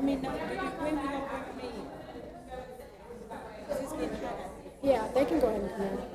mean, no, when will you bring me? Because it's getting hot. Yeah, they can go ahead and come in.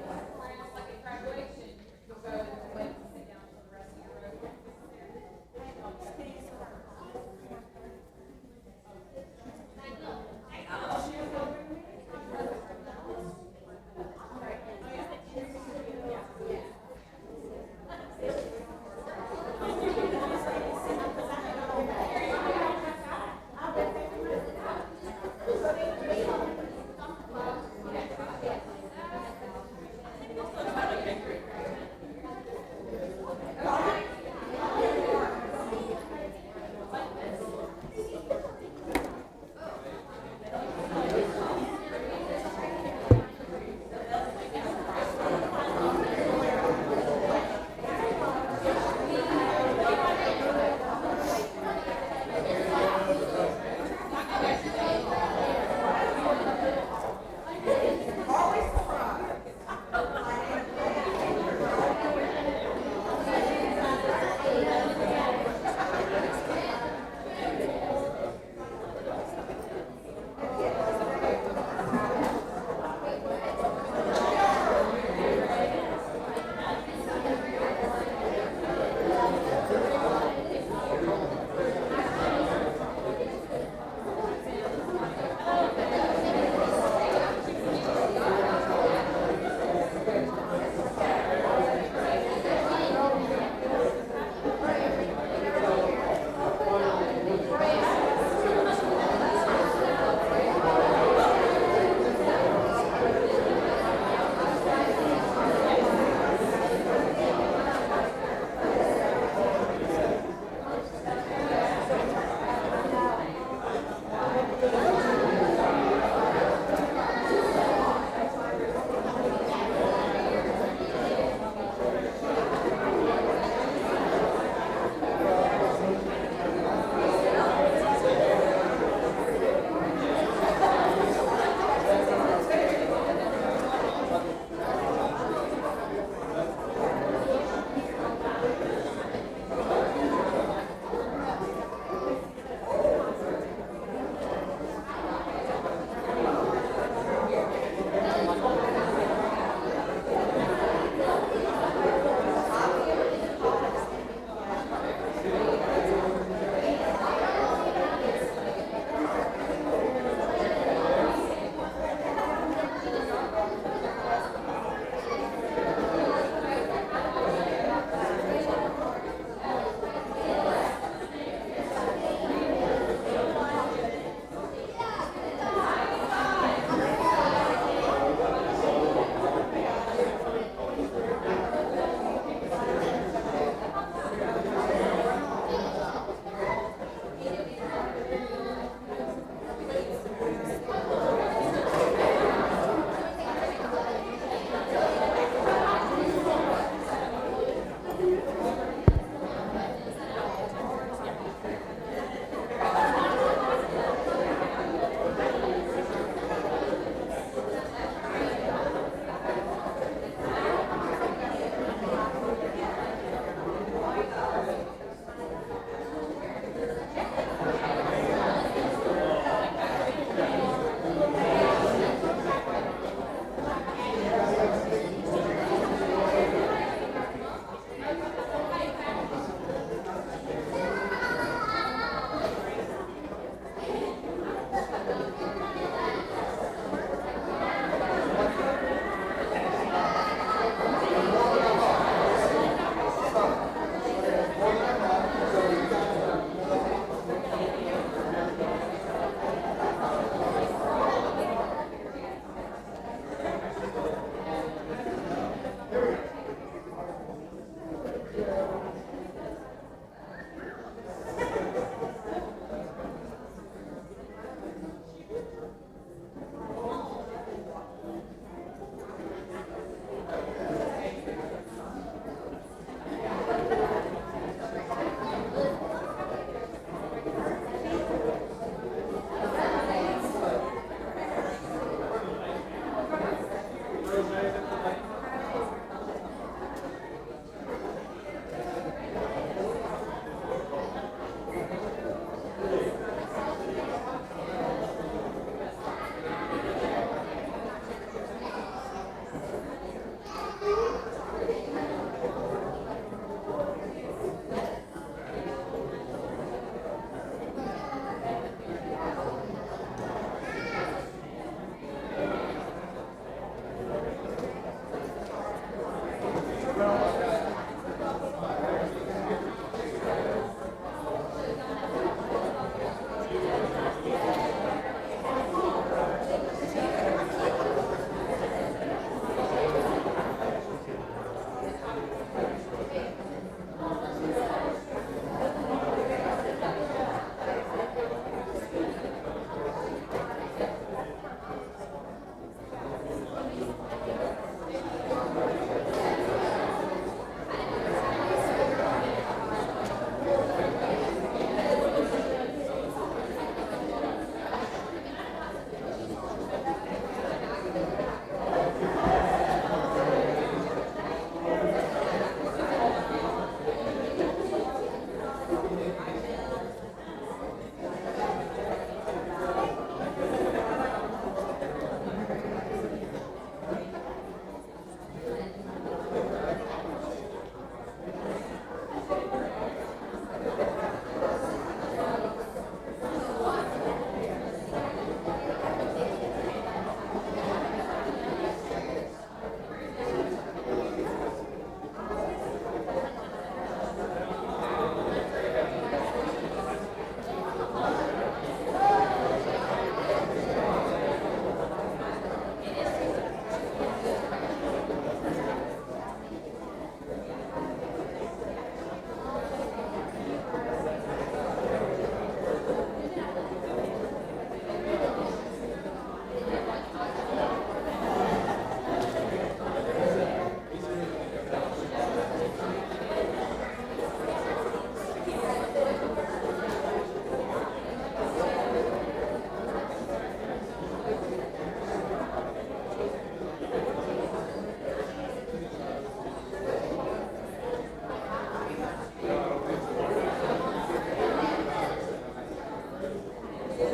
Go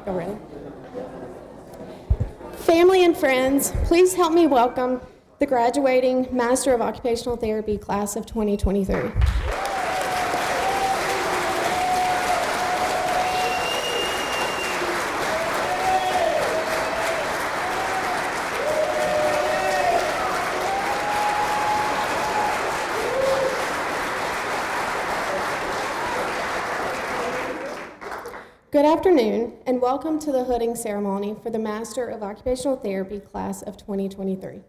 ready. Family and friends, please help me welcome the graduating Master of Occupational Therapy class of 2023. Good afternoon, and welcome to the hooding ceremony for the Master of Occupational Therapy class of 2023.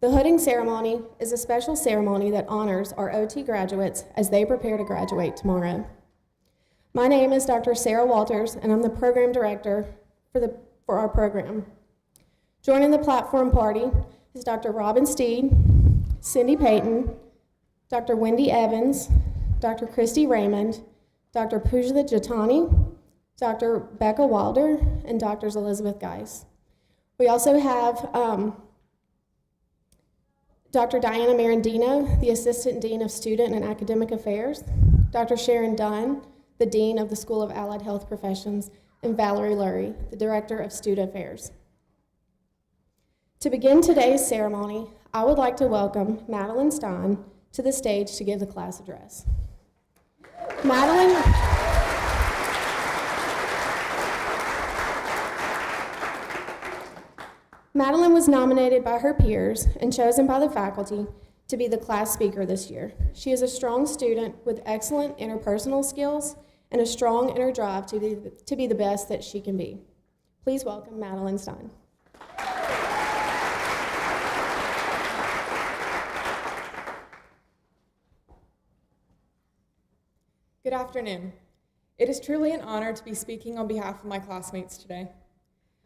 The hooding ceremony is a special ceremony that honors our OT graduates as they prepare to graduate tomorrow. My name is Dr. Sarah Walters, and I'm the program director for our program. Joining the platform party is Dr. Robin Steed, Cindy Payton, Dr. Wendy Evans, Dr. Christy Raymond, Dr. Pooja Jatani, Dr. Becca Wilder, and Drs. Elizabeth Geis. We also have Dr. Diana Marandino, the Assistant Dean of Student and Academic Affairs, Dr. Sharon Dunn, the Dean of the School of Allied Health Professions, and Valerie Lurie, the Director of Student Affairs. To begin today's ceremony, I would like to welcome Madeline Stein to the stage to give the class address. Madeline was nominated by her peers and chosen by the faculty to be the class speaker this year. She is a strong student with excellent interpersonal skills and a strong inner drive to be the best that she can be. Please welcome Madeline Stein. Good afternoon. It is truly an honor to be speaking on behalf of my classmates today.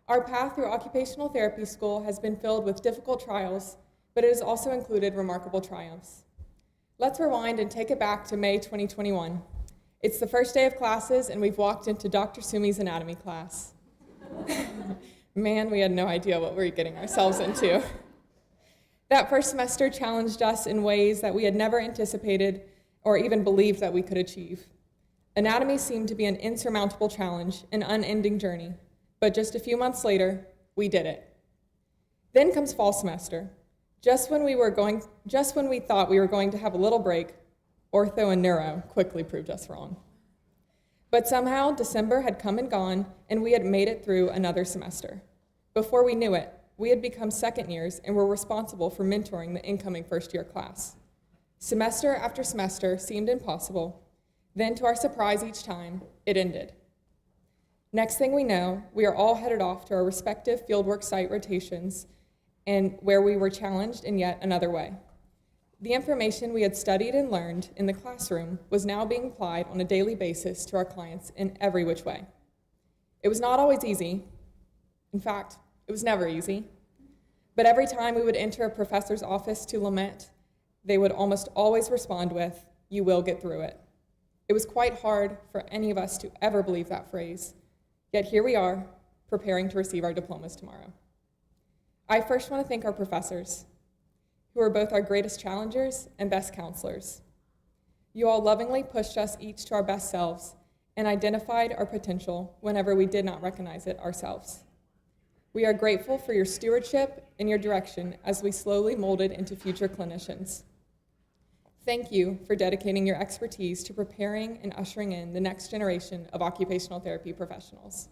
Our path through occupational therapy school has been filled with difficult trials, but it has also included remarkable triumphs. Let's rewind and take it back to May 2021. It's the first day of classes, and we've walked into Dr. Sumi's anatomy class. Man, we had no idea what we were getting ourselves into. That first semester challenged us in ways that we had never anticipated or even believed that we could achieve. Anatomy seemed to be an insurmountable challenge, an unending journey, but just a few months later, we did it. Then comes fall semester. Just when we thought we were going to have a little break, ortho and neuro quickly proved us wrong. But somehow December had come and gone, and we had made it through another semester. Before we knew it, we had become second years and were responsible for mentoring the incoming first-year class. Semester after semester seemed impossible. Then, to our surprise each time, it ended. Next thing we know, we are all headed off to our respective fieldwork site rotations, and where we were challenged in yet another way. The information we had studied and learned in the classroom was now being applied on a daily basis to our clients in every which way. It was not always easy. In fact, it was never easy. But every time we would enter a professor's office to lament, they would almost always respond with, "You will get through it." It was quite hard for any of us to ever believe that phrase. Yet here we are, preparing to receive our diplomas tomorrow. I first want to thank our professors, who are both our greatest challengers and best counselors. You all lovingly pushed us each to our best selves and identified our potential whenever we did not recognize it ourselves. We are grateful for your stewardship and your direction as we slowly molded into future clinicians. Thank you for dedicating your expertise to preparing and ushering in the next generation of occupational therapy professionals.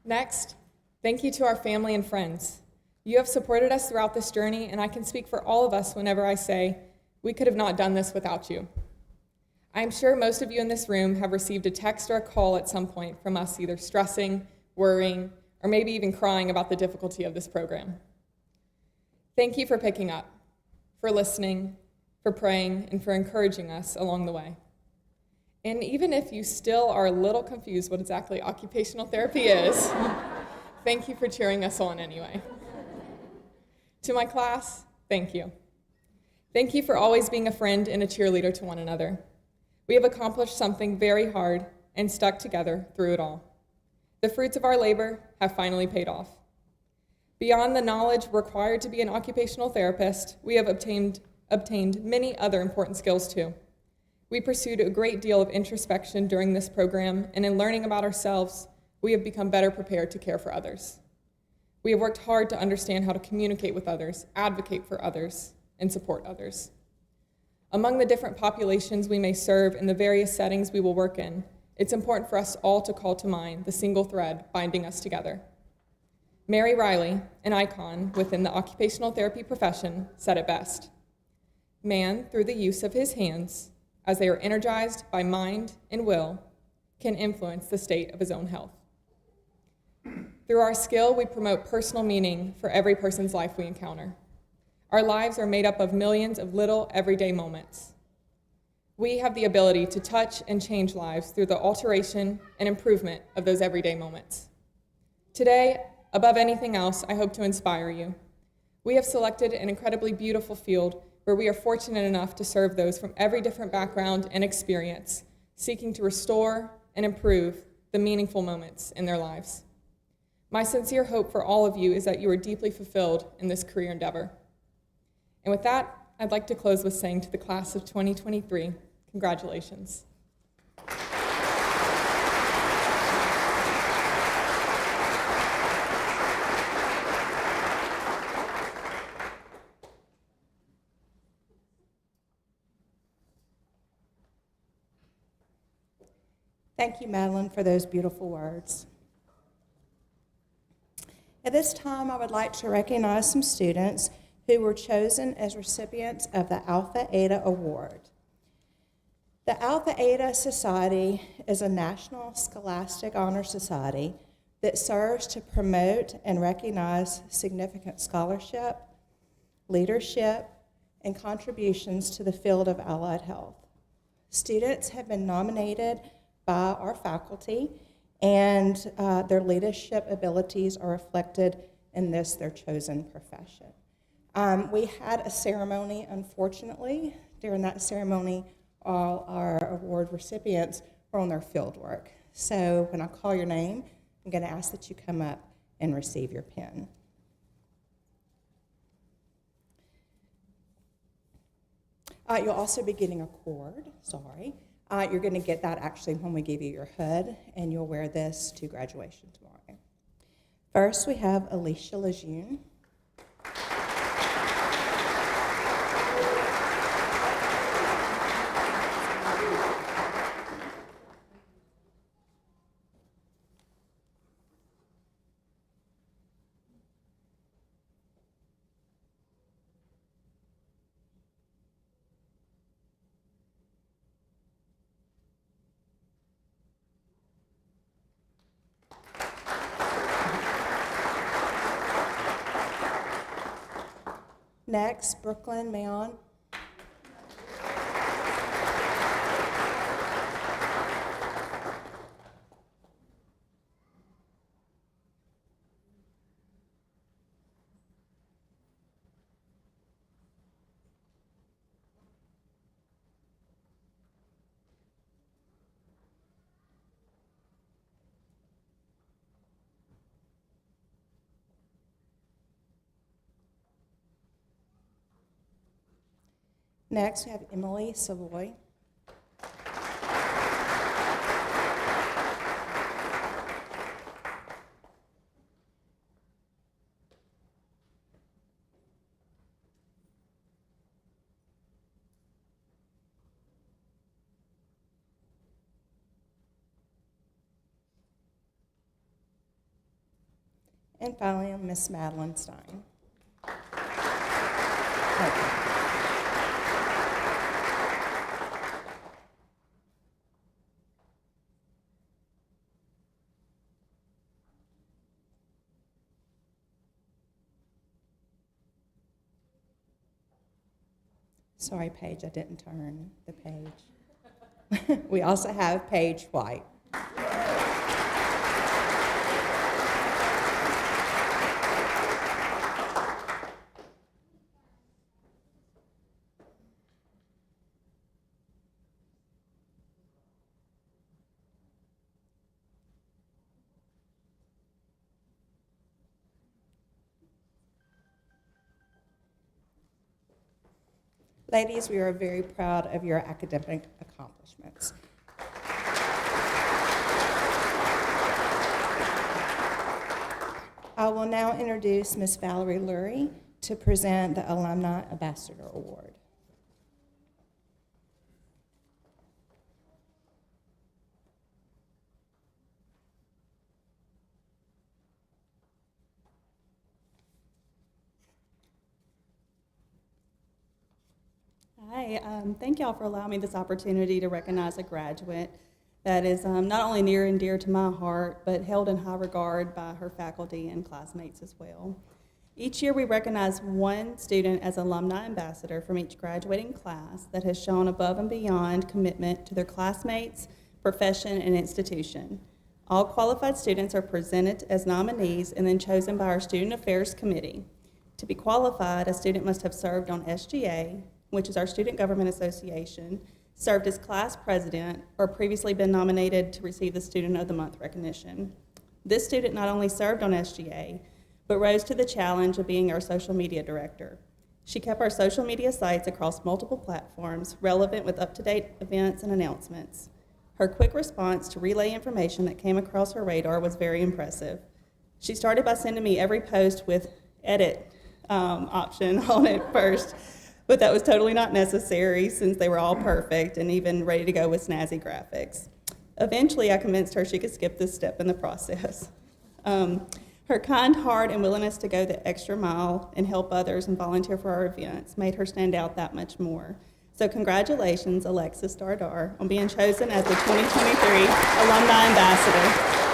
Next, thank you to our family and friends. You have supported us throughout this journey, and I can speak for all of us whenever I say, we could have not done this without you. I am sure most of you in this room have received a text or a call at some point from us either stressing, worrying, or maybe even crying about the difficulty of this program. Thank you for picking up, for listening, for praying, and for encouraging us along the way. And even if you still are a little confused what exactly occupational therapy is, thank you for cheering us on anyway. To my class, thank you. Thank you for always being a friend and a cheerleader to one another. We have accomplished something very hard and stuck together through it all. The fruits of our labor have finally paid off. Beyond the knowledge required to be an occupational therapist, we have obtained many other important skills too. We pursued a great deal of introspection during this program, and in learning about ourselves, we have become better prepared to care for others. We have worked hard to understand how to communicate with others, advocate for others, and support others. Among the different populations we may serve and the various settings we will work in, it's important for us all to call to mind the single thread binding us together. Mary Riley, an icon within the occupational therapy profession, said it best. Man, through the use of his hands, as they are energized by mind and will, can influence the state of his own health. Through our skill, we promote personal meaning for every person's life we encounter. Our lives are made up of millions of little everyday moments. We have the ability to touch and change lives through the alteration and improvement of those everyday moments. Today, above anything else, I hope to inspire you. We have selected an incredibly beautiful field where we are fortunate enough to serve those from every different background and experience, seeking to restore and improve the meaningful moments in their lives. My sincere hope for all of you is that you are deeply fulfilled in this career endeavor. And with that, I'd like to close with saying to the class of 2023, congratulations. Thank you, Madeline, for those beautiful words. At this time, I would like to recognize some students who were chosen as recipients of the Alpha Eta Award. The Alpha Eta Society is a national scholastic honor society that serves to promote and recognize significant scholarship, leadership, and contributions to the field of allied health. Students have been nominated by our faculty, and their leadership abilities are reflected in their chosen profession. We had a ceremony, unfortunately. During that ceremony, all our award recipients were on their field work. So when I call your name, I'm going to ask that you come up and receive your pin. You'll also be getting a cord, sorry. You're going to get that actually when we give you your hood, and you'll wear this to graduation tomorrow. First, we have Alicia Lejeune. Next, Brooklyn Mayon. Next, we have Emily Savoy. And finally, Miss Madeline Stein. Sorry, Paige, I didn't turn the page. We also have Paige White. Ladies, we are very proud of your academic accomplishments. I will now introduce Ms. Valerie Lurie to present the Alumni Ambassador Award. Hi, thank y'all for allowing me this opportunity to recognize a graduate that is not only near and dear to my heart, but held in high regard by her faculty and classmates as well. Each year we recognize one student as alumni ambassador from each graduating class that has shown above and beyond commitment to their classmates, profession, and institution. All qualified students are presented as nominees and then chosen by our Student Affairs Committee. To be qualified, a student must have served on SGA, which is our Student Government Association, served as class president, or previously been nominated to receive the Student of the Month recognition. This student not only served on SGA, but rose to the challenge of being our social media director. She kept our social media sites across multiple platforms relevant with up-to-date events and announcements. Her quick response to relay information that came across her radar was very impressive. She started by sending me every post with edit option on it first, but that was totally not necessary since they were all perfect and even ready to go with snazzy graphics. Eventually, I convinced her she could skip this step in the process. Her kind heart and willingness to go the extra mile and help others and volunteer for our events made her stand out that much more. So congratulations, Alexis Dardar, on being chosen as the 2023 Alumni Ambassador.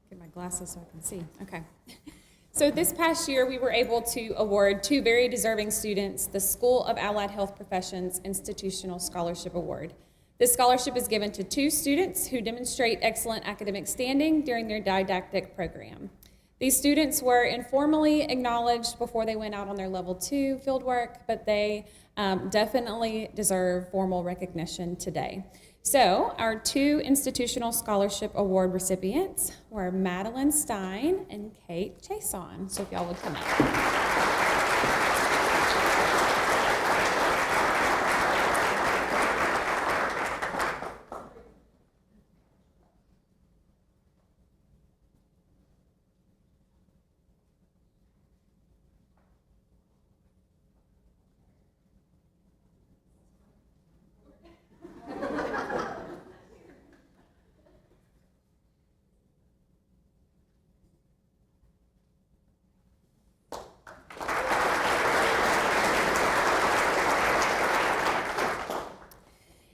Get my glasses so I can see. Okay. So this past year, we were able to award two very deserving students the School of Allied Health Professions Institutional Scholarship Award. This scholarship is given to two students who demonstrate excellent academic standing during their didactic program. These students were informally acknowledged before they went out on their level 2 fieldwork, but they definitely deserve formal recognition today. So our two Institutional Scholarship Award recipients were Madeline Stein and Kate Chason. So if y'all would come up.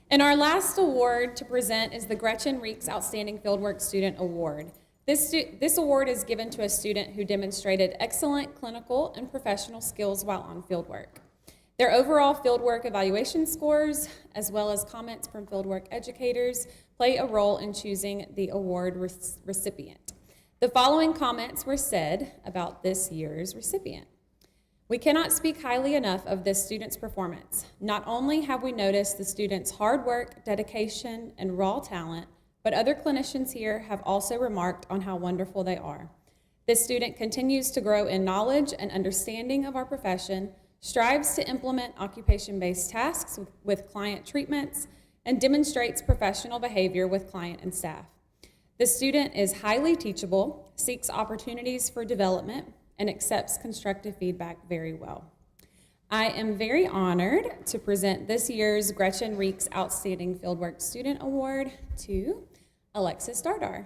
And our last award to present is the Gretchen Reeks Outstanding Fieldwork Student Award. This award is given to a student who demonstrated excellent clinical and professional skills while on fieldwork. Their overall fieldwork evaluation scores, as well as comments from fieldwork educators, play a role in choosing the award recipient. The following comments were said about this year's recipient. We cannot speak highly enough of this student's performance. Not only have we noticed the student's hard work, dedication, and raw talent, but other clinicians here have also remarked on how wonderful they are. This student continues to grow in knowledge and understanding of our profession, strives to implement occupation-based tasks with client treatments, and demonstrates professional behavior with client and staff. The student is highly teachable, seeks opportunities for development, and accepts constructive feedback very well. I am very honored to present this year's Gretchen Reeks Outstanding Fieldwork Student Award to Alexis Dardar.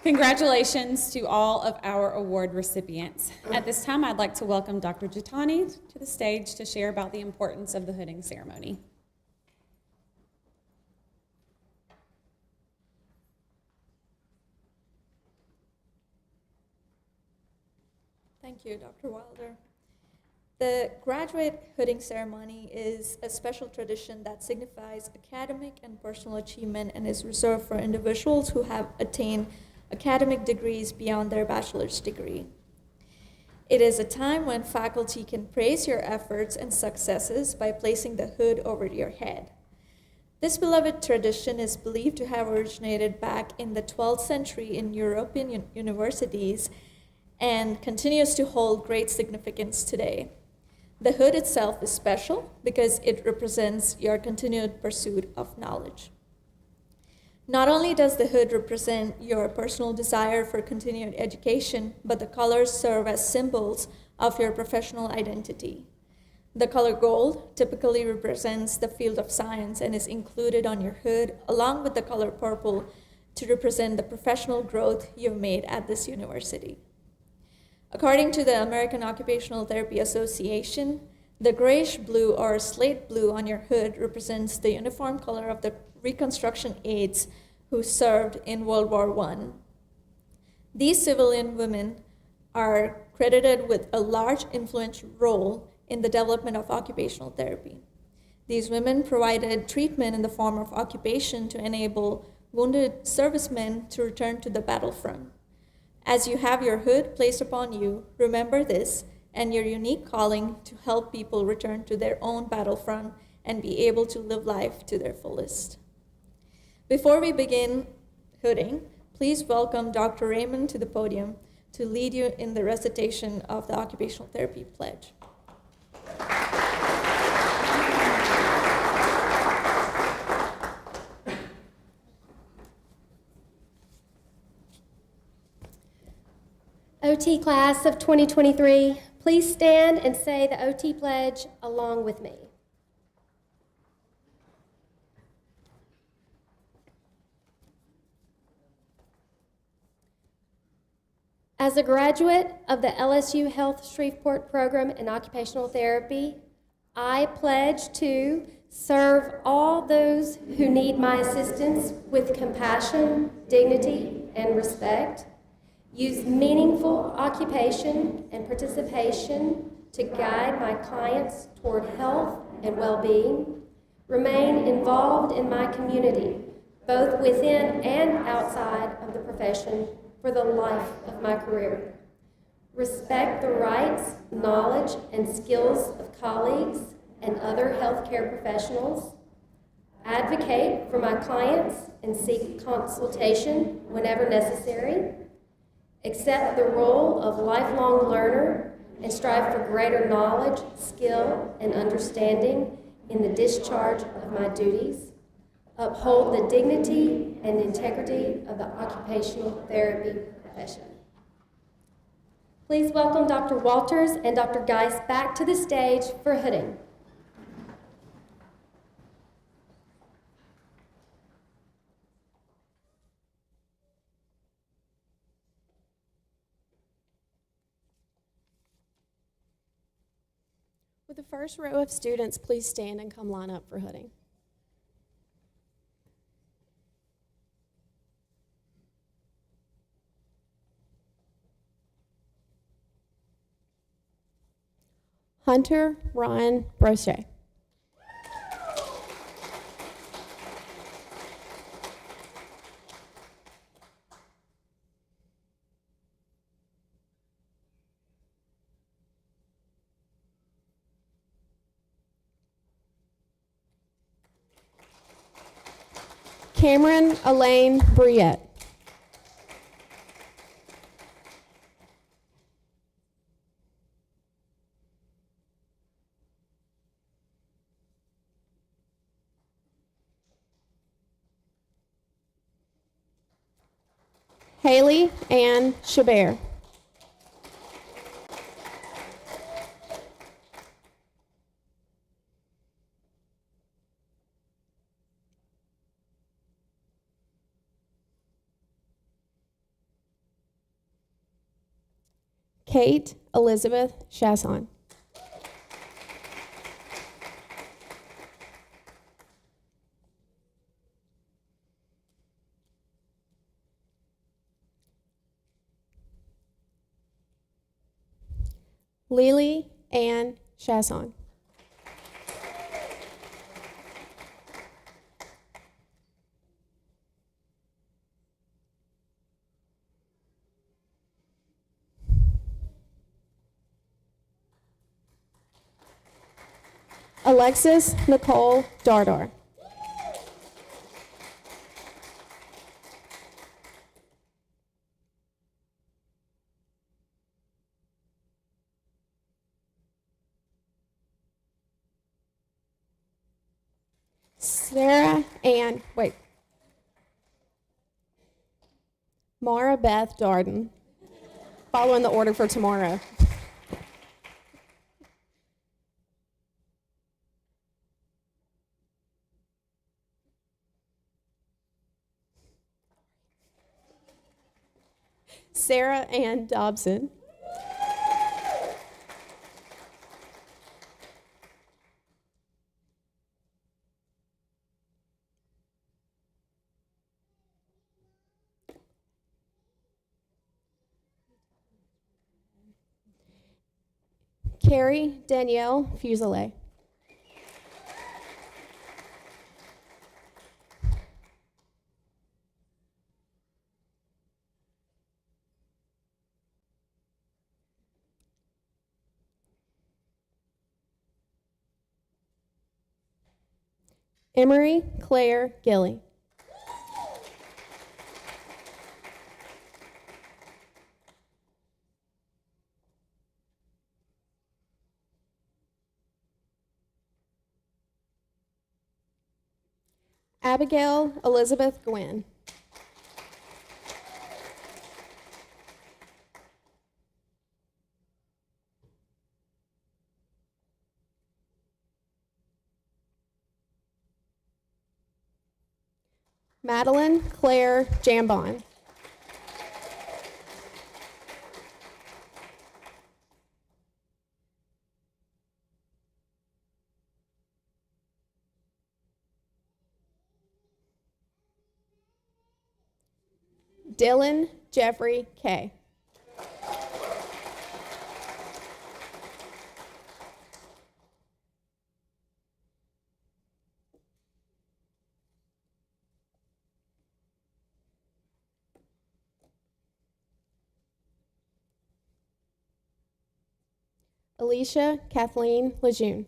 Congratulations to all of our award recipients. At this time, I'd like to welcome Dr. Jitani to the stage to share about the importance of the hooding ceremony. Thank you, Dr. Wilder. The graduate hooding ceremony is a special tradition that signifies academic and personal achievement and is reserved for individuals who have attained academic degrees beyond their bachelor's degree. It is a time when faculty can praise your efforts and successes by placing the hood over your head. This beloved tradition is believed to have originated back in the 12th century in European universities and continues to hold great significance today. The hood itself is special because it represents your continued pursuit of knowledge. Not only does the hood represent your personal desire for continued education, but the colors serve as symbols of your professional identity. The color gold typically represents the field of science and is included on your hood, along with the color purple to represent the professional growth you've made at this university. According to the American Occupational Therapy Association, the grayish blue or slate blue on your hood represents the uniform color of the Reconstruction aides who served in World War I. These civilian women are credited with a large influential role in the development of occupational therapy. These women provided treatment in the form of occupation to enable wounded servicemen to return to the battlefront. As you have your hood placed upon you, remember this and your unique calling to help people return to their own battlefront and be able to live life to their fullest. Before we begin hooding, please welcome Dr. Raymond to the podium to lead you in the recitation of the Occupational Therapy Pledge. OT class of 2023, please stand and say the OT pledge along with me. As a graduate of the LSU Health Shreveport program in occupational therapy, I pledge to serve all those who need my assistance with compassion, dignity, and respect, use meaningful occupation and participation to guide my clients toward health and well-being, remain involved in my community, both within and outside of the profession, for the life of my career. Respect the rights, knowledge, and skills of colleagues and other healthcare professionals. Advocate for my clients and seek consultation whenever necessary. Accept the role of lifelong learner and strive for greater knowledge, skill, and understanding in the discharge of my duties. Uphold the dignity and integrity of the occupational therapy profession. Please welcome Dr. Walters and Dr. Geis back to the stage for hooding. Would the first row of students please stand and come line up for hooding? Hunter Ryan Brochet. Cameron Elaine Briette. Haley Ann Chabert. Kate Elizabeth Chasson. Lily Ann Chasson. Alexis Nicole Dardar. Sarah Ann, Mara Beth Darden. Following the order for tomorrow. Sarah Ann Dobson. Carrie Danielle Fuselier. Emery Claire Gilly. Abigail Elizabeth Gwynn. Madeline Claire Jambon. Dylan Jeffrey Kay. Alicia Kathleen Lejeune.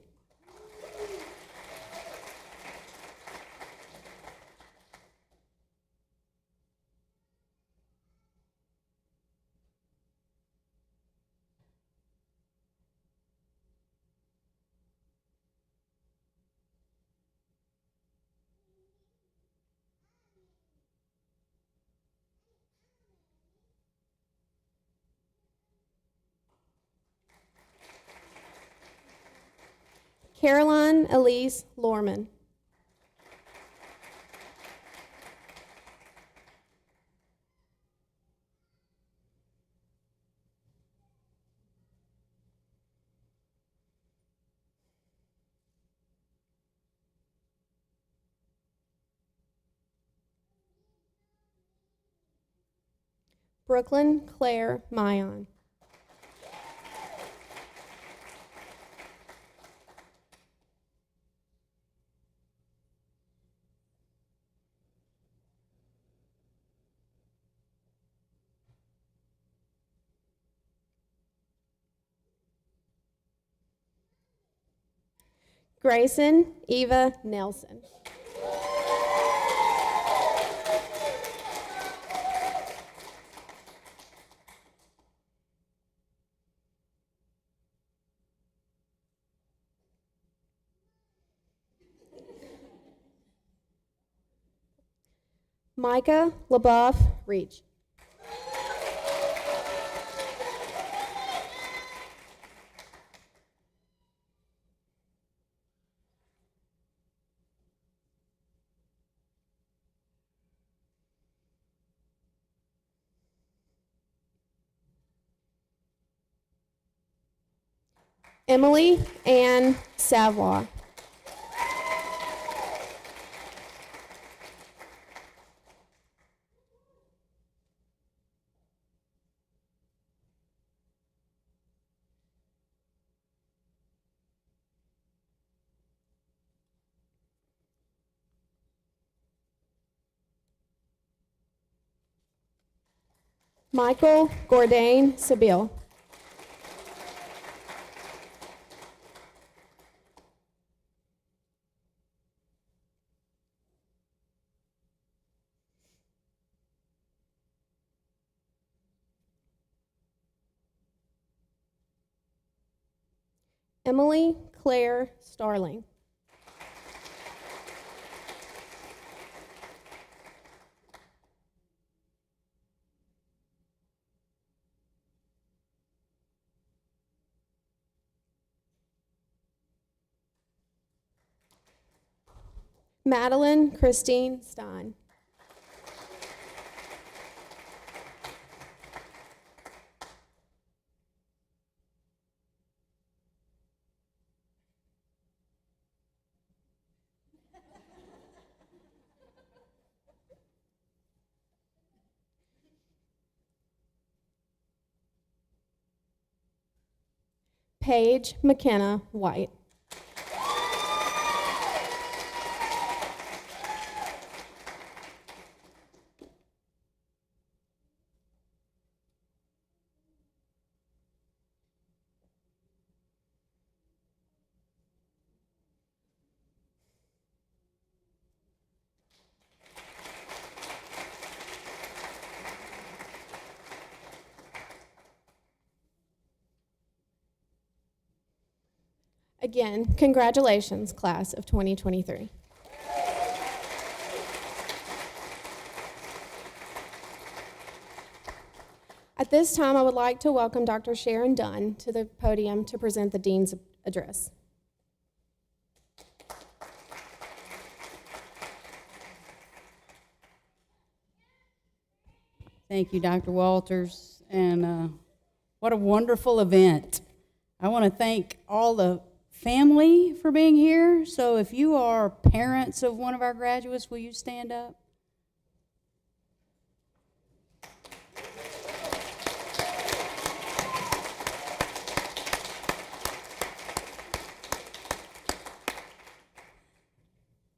Caroline Elise Lorman. Brooklyn Claire Mayon. Grayson Eva Nelson. Micah LaBeouf Reach. Emily Ann Savoy. Michael Gourdain Sabille. Emily Claire Starling. Madeline Christine Stein. Paige McKenna White. Again, congratulations, class of 2023. At this time, I would like to welcome Dr. Sharon Dunn to the podium to present the Dean's address. Thank you, Dr. Walters, and what a wonderful event. I want to thank all the family for being here. So if you are parents of one of our graduates, will you stand up?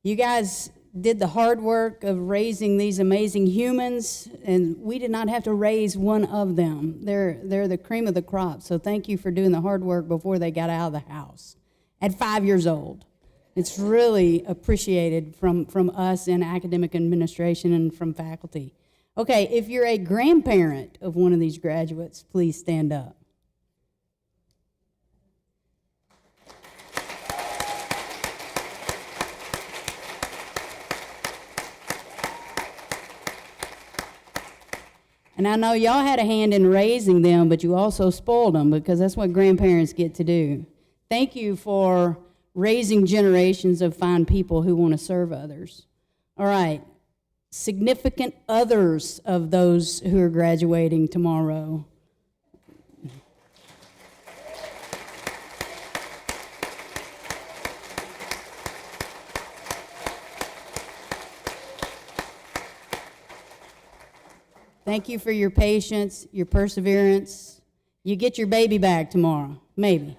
You guys did the hard work of raising these amazing humans, and we did not have to raise one of them. They're the cream of the crop, so thank you for doing the hard work before they got out of the house at 5 years old. It's really appreciated from us in academic administration and from faculty. Okay, if you're a grandparent of one of these graduates, please stand up. And I know y'all had a hand in raising them, but you also spoiled them, because that's what grandparents get to do. Thank you for raising generations of fine people who want to serve others. All right, significant others of those who are graduating tomorrow. Thank you for your patience, your perseverance. You get your baby back tomorrow, maybe.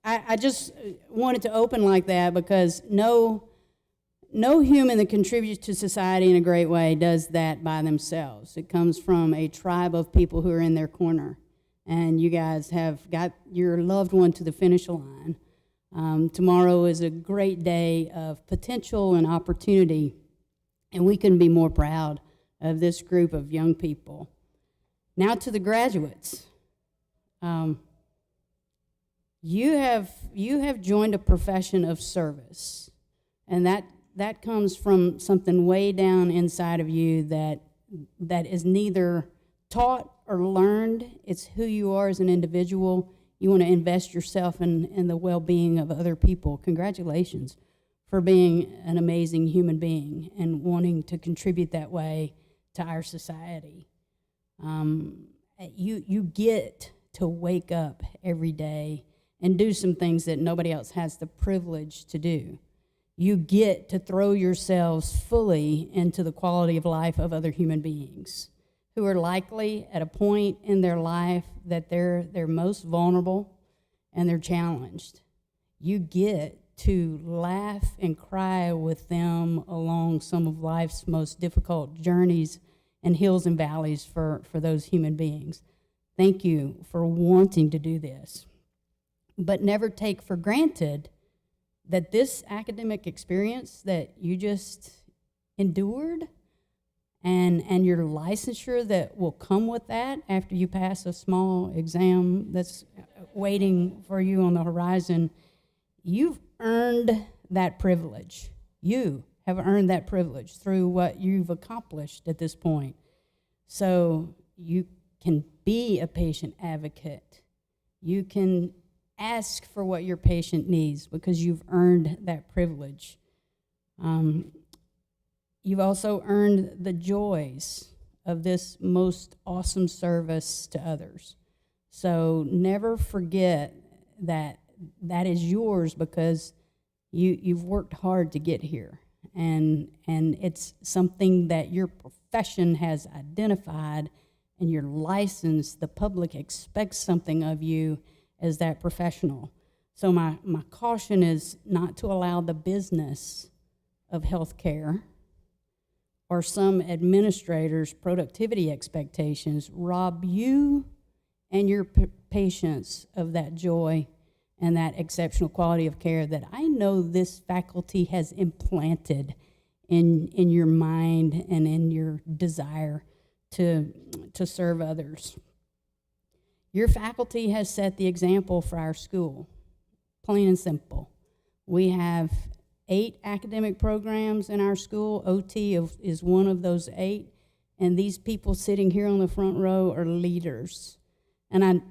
I just wanted to open like that because no human that contributes to society in a great way does that by themselves. It comes from a tribe of people who are in their corner. and you guys have got your loved one to the finish line. Tomorrow is a great day of potential and opportunity, and we couldn't be more proud of this group of young people. Now to the graduates. You have joined a profession of service, and that comes from something way down inside of you that is neither taught or learned. It's who you are as an individual. You want to invest yourself in the well-being of other people. Congratulations for being an amazing human being and wanting to contribute that way to our society. You get to wake up every day and do some things that nobody else has the privilege to do. You get to throw yourselves fully into the quality of life of other human beings who are likely at a point in their life that they're most vulnerable and they're challenged. You get to laugh and cry with them along some of life's most difficult journeys and hills and valleys for those human beings. Thank you for wanting to do this. But never take for granted that this academic experience that you just endured and your licensure that will come with that after you pass a small exam that's waiting for you on the horizon, you've earned that privilege. You have earned that privilege through what you've accomplished at this point. So you can be a patient advocate. You can ask for what your patient needs because you've earned that privilege. You've also earned the joys of this most awesome service to others. So never forget that that is yours because you've worked hard to get here. And it's something that your profession has identified, and your license, the public expects something of you as that professional. So my caution is not to allow the business of healthcare or some administrators' productivity expectations rob you and your patients of that joy and that exceptional quality of care that I know this faculty has implanted in your mind and in your desire to serve others. Your faculty has set the example for our school, plain and simple. We have 8 academic programs in our school. OT is one of those 8, and these people sitting here on the front row are leaders. And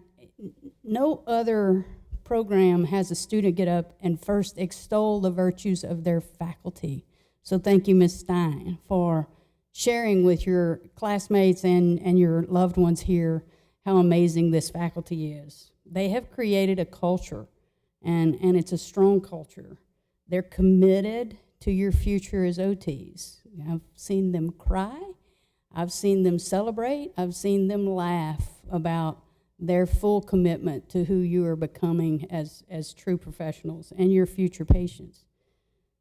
no other program has a student get up and first extol the virtues of their faculty. So thank you, Ms. Stein, for sharing with your classmates and your loved ones here how amazing this faculty is. They have created a culture, and it's a strong culture. They're committed to your future as OTs. I've seen them cry. I've seen them celebrate. I've seen them laugh about their full commitment to who you are becoming as true professionals and your future patients.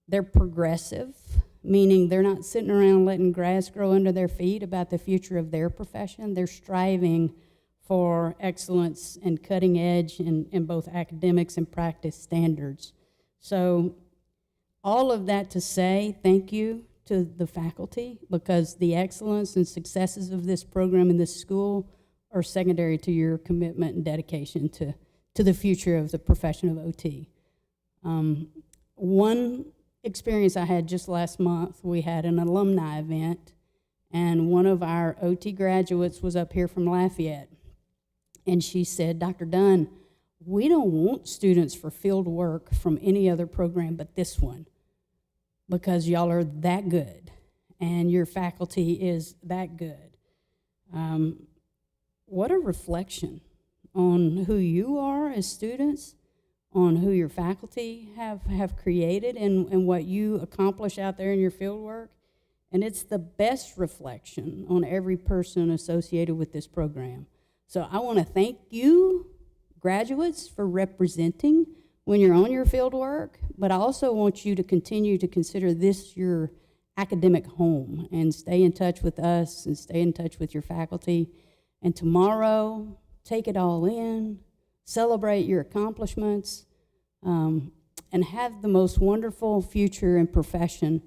They're progressive, meaning they're not sitting around letting grass grow under their feet about the future of their profession. They're striving for excellence and cutting edge in both academics and practice standards. So all of that to say thank you to the faculty, because the excellence and successes of this program in this school are secondary to your commitment and dedication to the future of the profession of OT. One experience I had just last month, we had an alumni event, and one of our OT graduates was up here from Lafayette, and she said, Dr. Dunn, we don't want students for field work from any other program but this one, because y'all are that good, and your faculty is that good. What a reflection on who you are as students, on who your faculty have created and what you accomplish out there in your field work. And it's the best reflection on every person associated with this program. So I want to thank you, graduates, for representing when you're on your field work, but I also want you to continue to consider this your academic home and stay in touch with us and stay in touch with your faculty. And tomorrow, take it all in, celebrate your accomplishments, and have the most wonderful future and profession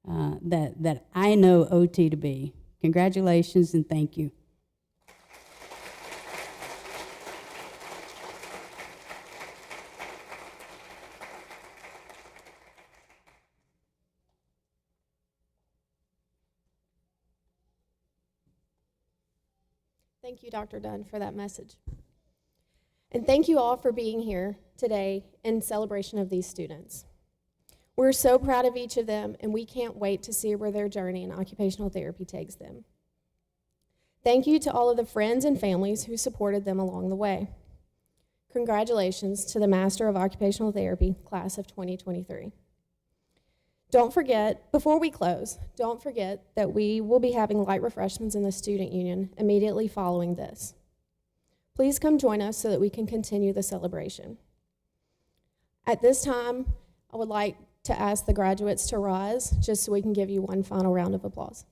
that I know OT to be. Congratulations and thank you. Thank you, Dr. Dunn, for that message. And thank you all for being here today in celebration of these students. We're so proud of each of them, and we can't wait to see where their journey in occupational therapy takes them. Thank you to all of the friends and families who supported them along the way. Congratulations to the Master of Occupational Therapy class of 2023. Don't forget, before we close, don't forget that we will be having light refreshments in the Student Union immediately following this. Please come join us so that we can continue the celebration. At this time, I would like to ask the graduates to rise just so we can give you one final round of applause.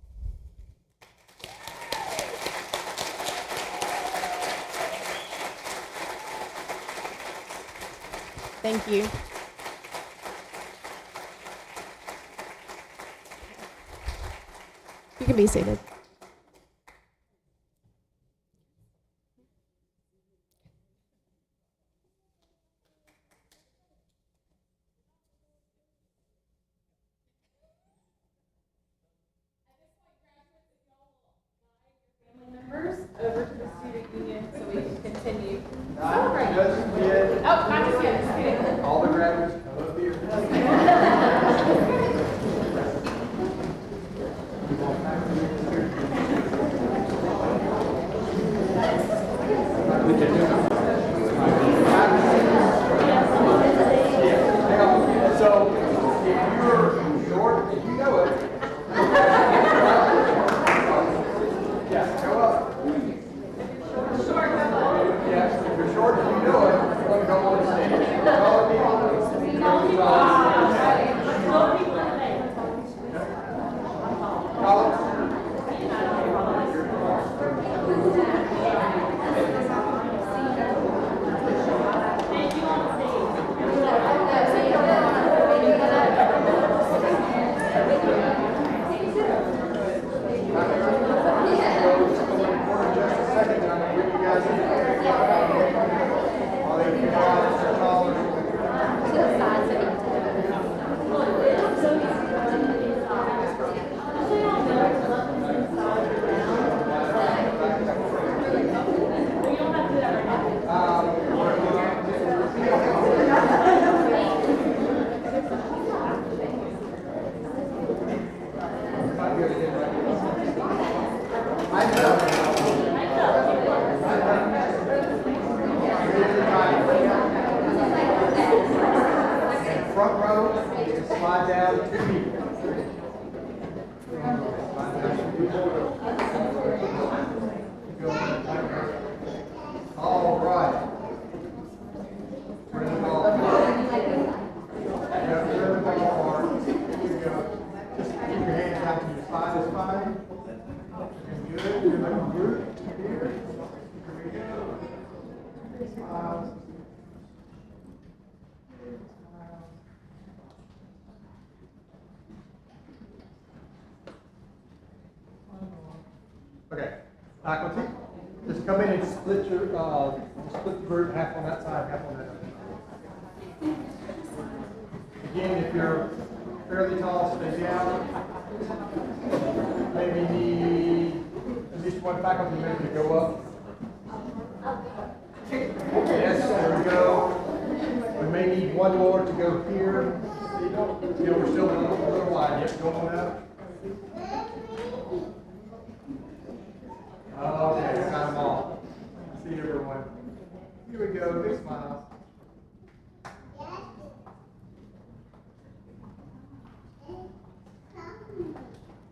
Thank you. You can be seated. Members over to the student union so we can continue. All the graduates come up here. So, if you're short, if you know it, yeah, go up. Yes, if you're short, if you know it, you're going to go on the stage. Taller people, front row, you can slide down 2 feet. All right. Turn the ball. Yeah, turn the ball hard. Here we go. Just keep your hands out to your side is fine. Looking good. You're looking good. Here. Here we go. Smiles. Okay, faculty, just come in and split your split the group, half on that side, half on that side. Again, if you're fairly tall, stay down. Maybe need at least one faculty member to go up. Yes, there we go. We may need one more to go here. See, we're still a little wide. Yep, go on up. Okay, got them all. See everyone. Here we go, big smiles.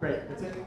Great, that's it.